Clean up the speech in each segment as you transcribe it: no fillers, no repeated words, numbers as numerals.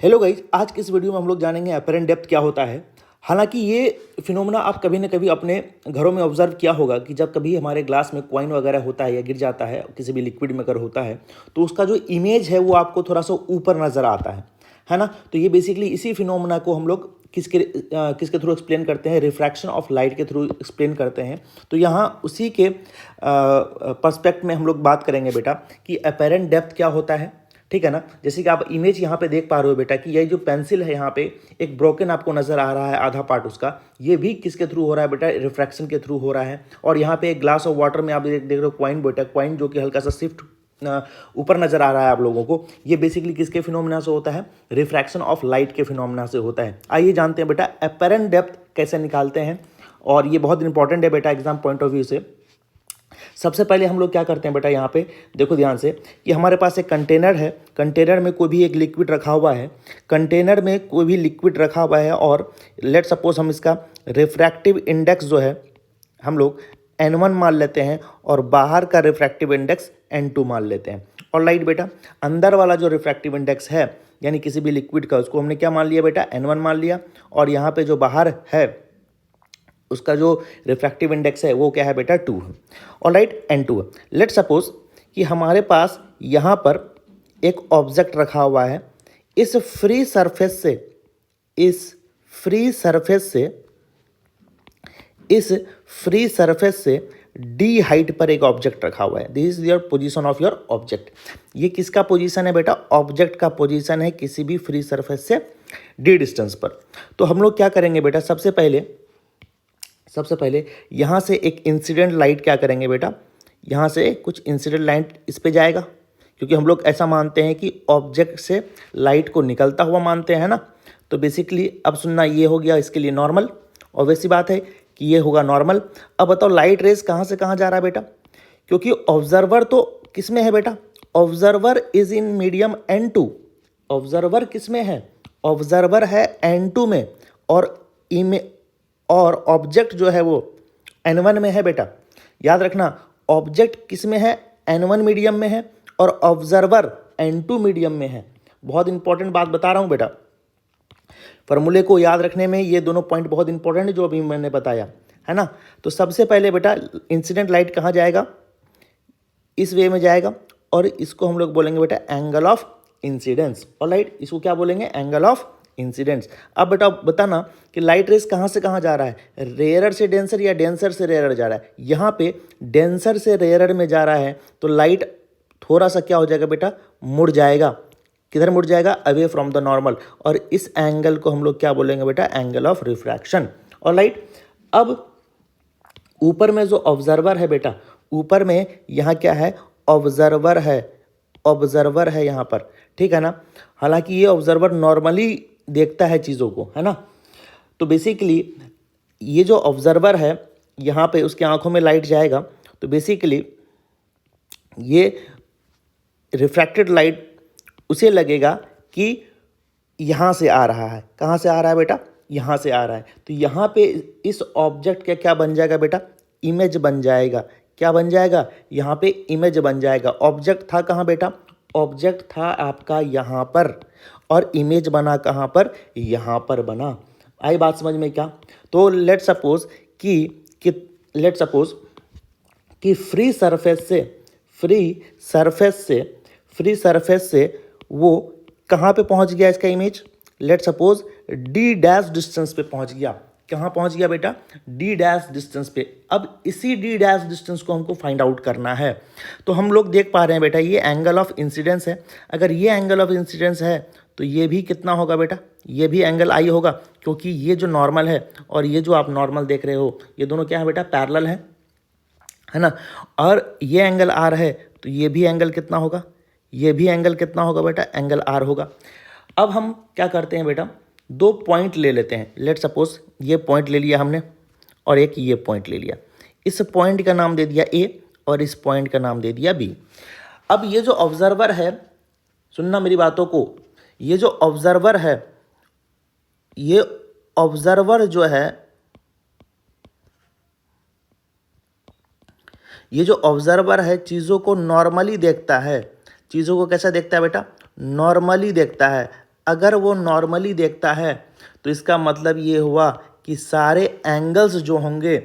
Hello guys, आज के इस वीडियो में हम लोग जानेंगे अपरेंट डेप्थ क्या होता है। हालांकि ये फिनोमेना आप कभी ना कभी अपने घरों में ऑब्जर्व किया होगा कि जब कभी हमारे ग्लास में कॉइन वगैरह होता है या गिर जाता है, किसी भी लिक्विड में अगर होता है तो उसका जो इमेज है वो आपको थोड़ा सा ऊपर नज़र आता है ना। तो ये बेसिकली इसी फिनोमेना को हम लोग किसके थ्रू एक्सप्लेन करते हैं, रिफ्रैक्शन ऑफ लाइट के थ्रू एक्सप्लेन करते हैं। तो यहाँ उसी के पर्सपेक्ट में हम लोग बात करेंगे बेटा कि अपरेंट डेप्थ क्या होता है। ठीक है ना। जैसे कि आप इमेज यहाँ पे देख पा रहे हो बेटा कि ये जो पेंसिल है यहाँ पे एक ब्रोकन आपको नजर आ रहा है, आधा पार्ट उसका, ये भी किसके थ्रू हो रहा है बेटा, रिफ्रैक्शन के थ्रू हो रहा है। और यहाँ पे एक ग्लास ऑफ वाटर में आप देख रहे हो कॉइन बेटा, कॉइन जो कि हल्का सा शिफ्ट ऊपर नजर आ रहा है आप लोगों को, ये बेसिकली किसके फिनोमेना से होता है, रिफ्रैक्शन ऑफ लाइट के फिनोमेना से होता है। आइए जानते हैं बेटा अपरेंट डेप्थ कैसे निकालते हैं, और ये बहुत इंपॉर्टेंट है बेटा एग्जाम पॉइंट ऑफ व्यू से। सबसे पहले हम लोग क्या करते हैं बेटा, यहाँ पे देखो ध्यान से कि हमारे पास एक कंटेनर है, कंटेनर में कोई भी एक लिक्विड रखा हुआ है, कंटेनर में कोई भी लिक्विड रखा हुआ है, और लेट सपोज हम इसका रिफ्रैक्टिव इंडेक्स जो है हम लोग N1 मान लेते हैं और बाहर का रिफ्रैक्टिव इंडेक्स N2 मान लेते हैं। और लाइट बेटा अंदर वाला जो रिफ्रैक्टिव इंडेक्स है यानी किसी भी लिक्विड का, उसको हमने क्या मान लिया बेटा, N1 मान लिया, और यहाँ पे जो बाहर है उसका जो रिफ्रैक्टिव इंडेक्स है वो क्या है बेटा, 2 है, और लाइट N2 है। लेट सपोज कि हमारे पास यहाँ पर एक ऑब्जेक्ट रखा हुआ है, इस फ्री सरफेस से डी हाइट पर एक ऑब्जेक्ट रखा हुआ है। This is your position of your object. ये किसका पोजीशन है बेटा, ऑब्जेक्ट का पोजीशन है किसी भी फ्री सरफेस से डी डिस्टेंस पर। तो हम लोग क्या करेंगे बेटा, सबसे पहले यहाँ से एक इंसिडेंट लाइट क्या करेंगे बेटा, यहाँ से कुछ इंसिडेंट लाइट इस पे जाएगा, क्योंकि हम लोग ऐसा मानते हैं कि ऑब्जेक्ट से लाइट को निकलता हुआ मानते हैं ना। तो बेसिकली अब सुनना, ये हो गया इसके लिए नॉर्मल, और वैसी बात है कि ये होगा नॉर्मल। अब बताओ लाइट रेज कहाँ से कहाँ जा रहा है बेटा, क्योंकि ऑब्जर्वर तो किस में है बेटा, observer is in medium N2। Observer किस में है, ऑब्जर्वर है N2 में, और ऑब्जेक्ट जो है वो N1 में है बेटा। याद रखना, ऑब्जेक्ट किस में है, N1 मीडियम में है, और ऑब्जर्वर N2 मीडियम में है। बहुत इंपॉर्टेंट बात बता रहा हूँ बेटा, फॉर्मूले को याद रखने में ये दोनों पॉइंट बहुत इंपॉर्टेंट है जो अभी मैंने बताया है ना। तो सबसे पहले बेटा इंसिडेंट लाइट कहाँ जाएगा, इस वे में जाएगा, और इसको हम लोग बोलेंगे बेटा एंगल ऑफ इंसिडेंस। और लाइट इसको क्या बोलेंगे, एंगल ऑफ इंसिडेंस। अब बेटा बताना कि लाइट रेस कहाँ से कहाँ जा रहा है, रेयरर से डेंसर या डेंसर से रेयरर जा रहा है। यहाँ पे डेंसर से रेयरर में जा रहा है, तो लाइट थोड़ा सा क्या हो जाएगा बेटा, मुड़ जाएगा। किधर मुड़ जाएगा, अवे फ्रॉम द नॉर्मल। और इस एंगल को हम लोग क्या बोलेंगे बेटा, एंगल ऑफ रिफ्रैक्शन। और लाइट अब ऊपर में जो ऑब्जर्वर है बेटा, ऊपर में यहाँ क्या है, ऑब्जर्वर है यहाँ पर, ठीक है ना। हालांकि ये ऑब्जर्वर नॉर्मली देखता है चीज़ों को, है ना। तो बेसिकली ये जो ऑब्जर्वर है यहाँ पे उसकी आंखों में लाइट जाएगा, तो बेसिकली ये रिफ्रैक्टेड लाइट उसे लगेगा कि यहाँ से आ रहा है। कहाँ से आ रहा है बेटा, यहाँ से आ रहा है। तो यहाँ पे इस ऑब्जेक्ट का क्या बन जाएगा बेटा, इमेज बन जाएगा। क्या बन जाएगा, यहाँ पे इमेज बन जाएगा। ऑब्जेक्ट था कहाँ बेटा, ऑब्जेक्ट था आपका यहाँ पर, और इमेज बना कहाँ पर, यहाँ पर बना। आई बात समझ में क्या। तो लेट सपोज कि फ्री सरफेस से वो कहाँ पे पहुँच गया, इसका image let suppose D dash distance पे पहुँच गया। कहाँ पहुँच गया बेटा, डी डैश डिस्टेंस पे। अब इसी डी डैश डिस्टेंस को हमको फाइंड आउट करना है। तो हम लोग देख पा रहे हैं बेटा ये एंगल ऑफ इंसिडेंस है। अगर ये एंगल ऑफ इंसिडेंस है तो ये भी कितना होगा बेटा, ये भी एंगल आई होगा, क्योंकि ये जो नॉर्मल है और ये जो आप नॉर्मल देख रहे हो ये दोनों क्या है बेटा, पैरेलल है ना। और ये एंगल आर है, तो ये भी एंगल कितना होगा, ये भी एंगल कितना होगा बेटा, एंगल आर होगा। अब हम क्या करते हैं बेटा, दो पॉइंट ले लेते हैं। लेट सपोज ये पॉइंट ले लिया हमने और एक ये पॉइंट ले लिया। इस पॉइंट का नाम दे दिया ए और इस पॉइंट का नाम दे दिया बी। अब ये जो ऑब्जर्वर है, सुनना मेरी बातों को, ये जो ऑब्जर्वर है, ये ऑब्जर्वर जो है, ये जो ऑब्जर्वर है चीज़ों को नॉर्मली देखता है। चीज़ों को कैसा देखता है बेटा, नॉर्मली देखता है। अगर वो नॉर्मली देखता है तो इसका मतलब ये हुआ कि सारे एंगल्स जो होंगे,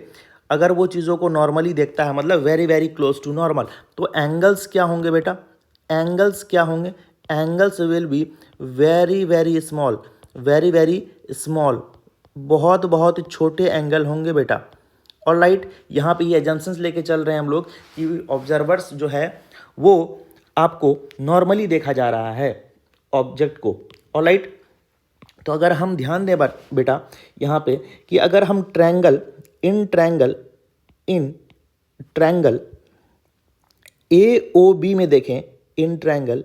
अगर वो चीज़ों को नॉर्मली देखता है मतलब very very close to normal, तो एंगल्स क्या होंगे बेटा? एंगल्स क्या होंगे? Angles will be very very small, very very small, बहुत बहुत छोटे एंगल होंगे बेटा। और राइट, यहाँ पे ये एजम्पशंस लेके चल रहे हैं हम लोग कि ऑब्जर्वर्स जो है वो आपको नॉर्मली देखा जा रहा है ऑब्जेक्ट को। और राइट, तो अगर हम ध्यान दें बेटा यहाँ पे कि अगर हम in triangle A O B में देखें, in triangle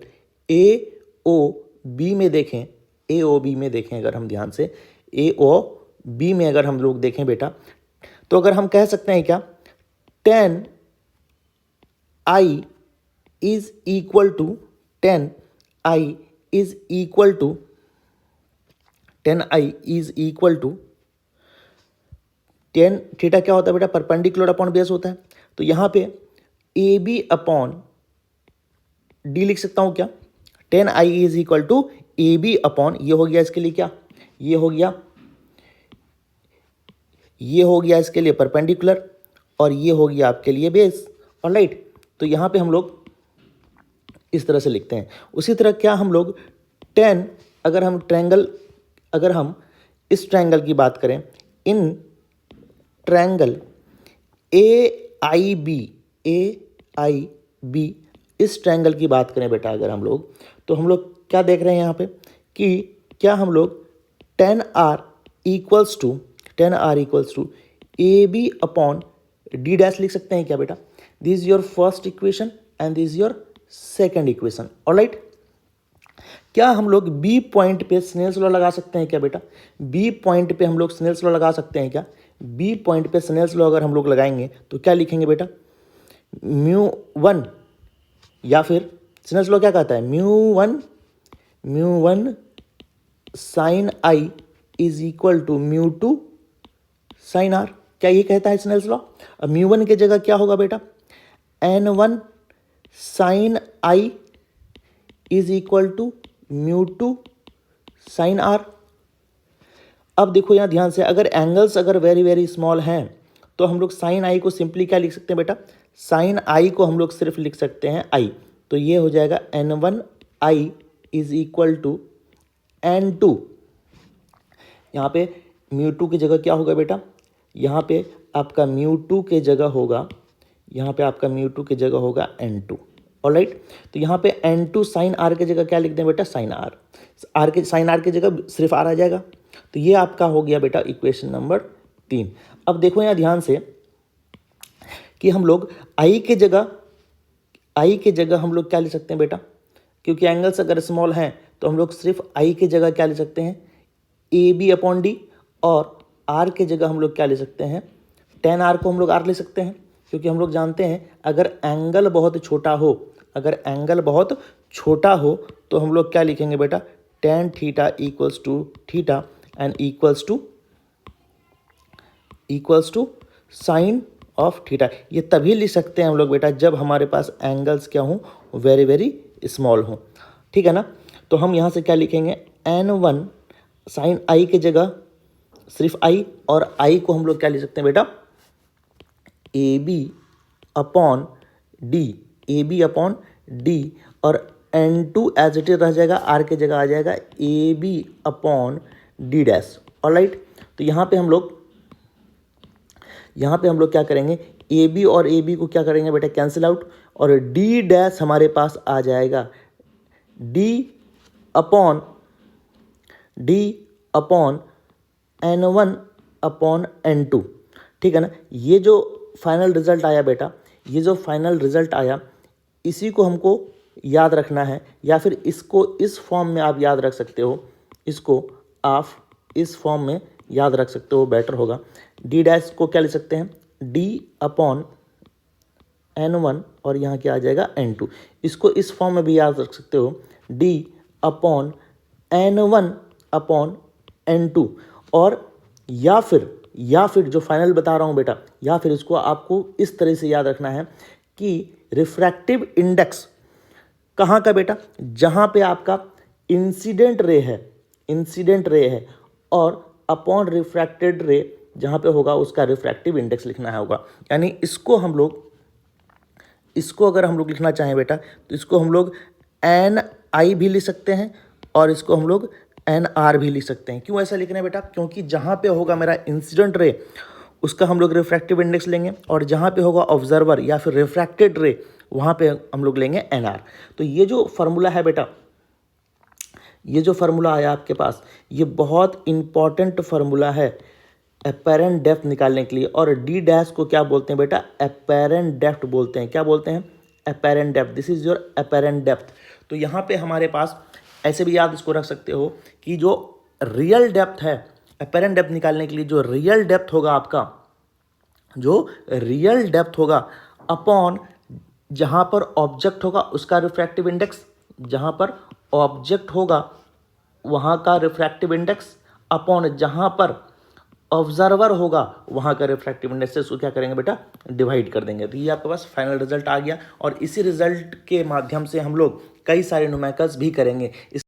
A O B में देखें, ए ओ बी में देखें, अगर हम ध्यान से ए ओ बी में अगर हम लोग देखें बेटा, तो अगर हम कह सकते हैं क्या, tan I is equal to tan I is equal to tan I is equal to tan theta क्या होता है बेटा? परपेंडिकुलर अपॉन बेस होता है। तो यहाँ पे ए बी अपॉन डी लिख सकता हूँ क्या? tan I is equal to A B upon, ये हो गया इसके लिए क्या, ये हो गया इसके लिए परपेंडिकुलर, और ये हो गया आपके लिए बेस। और राइट, तो यहाँ पे हम लोग इस तरह से लिखते हैं। उसी तरह क्या हम लोग tan, अगर हम इस ट्रायंगल की बात करें, in triangle A I B, इस ट्रायंगल की बात करें बेटा अगर हम लोग, तो हम लोग क्या देख रहे हैं यहाँ पे कि क्या हम लोग tan r equals to A B upon D dash लिख सकते हैं क्या बेटा? This is your first equation and this is your second equation. Alright, क्या हम लोग बी पॉइंट पे स्नेल्स लॉ लगा सकते हैं क्या बेटा? बी पॉइंट पे हम लोग स्नेल्स लॉ लगा सकते हैं क्या? बी पॉइंट पे स्नेल्स लॉ अगर हम लोग लगाएंगे तो क्या लिखेंगे बेटा? μ1, या फिर स्नेल्स लॉ क्या कहता है? μ1 sine I is equal to μ2 sine R, क्या ये कहता है स्नेल्स लॉ? अब μ1 की जगह क्या होगा बेटा? n1 sine I is equal to μ2 sine R. अब देखो यहाँ ध्यान से, अगर एंगल्स अगर वेरी वेरी स्मॉल हैं तो हम लोग साइन आई को सिंपली क्या लिख सकते हैं बेटा? साइन आई को हम लोग सिर्फ लिख सकते हैं आई, तो ये हो जाएगा n1 I is equal to n2। यहाँ पे μ2 की जगह क्या होगा बेटा? यहाँ पे आपका μ2 के जगह होगा, n2। ऑलराइट, तो यहाँ पे n2 साइन आर की जगह क्या लिख दें बेटा? साइन आर की जगह सिर्फ आर आ जाएगा। तो ये आपका हो गया बेटा इक्वेशन नंबर 3। अब देखो यहाँ ध्यान से कि हम लोग आई के जगह हम लोग क्या लिख सकते हैं बेटा? क्योंकि एंगल्स अगर स्मॉल हैं तो हम लोग सिर्फ आई के जगह क्या लिख सकते हैं? ए बी अपॉन डी, और आर के जगह हम लोग क्या ले सकते हैं? tan आर को हम लोग आर ले सकते हैं, क्योंकि हम लोग जानते हैं अगर एंगल बहुत छोटा हो तो हम लोग क्या लिखेंगे बेटा? tan theta equals to theta and equals to sine of theta. ये तभी लिख सकते हैं हम लोग बेटा जब हमारे पास एंगल्स क्या हों? वेरी वेरी स्मॉल हों। ठीक है ना? तो हम यहाँ से क्या लिखेंगे? n1 साइन आई के जगह सिर्फ आई, और आई को हम लोग क्या लिख सकते हैं बेटा? ए बी अपॉन डी, और n2 एज इट इज रह जाएगा, आर के जगह आ जाएगा A B upon D dash. Alright, तो यहाँ पे हम लोग क्या करेंगे? ए बी और ए बी को क्या करेंगे बेटा? कैंसिल आउट, और डी डैश हमारे पास आ जाएगा D upon n1 upon n2। ठीक है ना? ये जो फाइनल रिजल्ट आया बेटा, इसी को हमको याद रखना है, या फिर इसको इस फॉर्म में आप याद रख सकते हो, बेटर होगा। डी डैश को क्या ले सकते हैं? डी अपॉन n1, और यहाँ क्या आ जाएगा? n2। इसको इस फॉर्म में भी याद रख सकते हो, D upon n1 upon n2, और या फिर जो फाइनल बता रहा हूँ बेटा, या फिर इसको आपको इस तरह से याद रखना है कि रिफ्रैक्टिव इंडेक्स कहाँ का बेटा? जहाँ पे आपका इंसिडेंट रे है, इंसिडेंट रे है, और अपॉन रिफ्रैक्टेड रे जहाँ पे होगा उसका रिफ्रैक्टिव इंडेक्स लिखना है होगा। यानी इसको अगर हम लोग लिखना चाहें बेटा तो इसको हम लोग एन आई भी लिख सकते हैं और इसको हम लोग एन आर भी लिख सकते हैं। क्यों ऐसा लिख रहे हैं बेटा? क्योंकि जहाँ पे होगा मेरा इंसिडेंट रे उसका हम लोग रिफ्रैक्टिव इंडेक्स लेंगे, और जहाँ पे होगा ऑब्जर्वर या फिर रिफ्रैक्टेड रे वहाँ पे हम लोग लेंगे एन आर। तो ये जो फार्मूला है बेटा, ये जो फार्मूला आया आपके पास, ये बहुत इंपॉर्टेंट फार्मूला है एपेरेंट डेप्थ निकालने के लिए। और डी डैश को क्या बोलते हैं बेटा? एपेरेंट डेप्थ बोलते हैं। क्या बोलते हैं? Apparent depth. This is your apparent depth. तो यहाँ पे हमारे पास ऐसे भी याद इसको रख सकते हो कि जो रियल डेप्थ है, एपेरेंट डेप्थ निकालने के लिए जो रियल डेप्थ होगा आपका, जो रियल डेप्थ होगा अपॉन जहाँ पर ऑब्जेक्ट होगा उसका रिफ्रैक्टिव इंडेक्स, जहाँ पर ऑब्जेक्ट होगा वहाँ का रिफ्रैक्टिव इंडेक्स, अपॉन जहाँ पर ऑब्जर्वर होगा वहाँ का रिफ्रैक्टिव इंडेक्स से उसको क्या करेंगे बेटा? डिवाइड कर देंगे। तो ये आपके पास फाइनल रिजल्ट आ गया, और इसी रिजल्ट के माध्यम से हम लोग कई सारे न्यूमेरिकल्स भी करेंगे।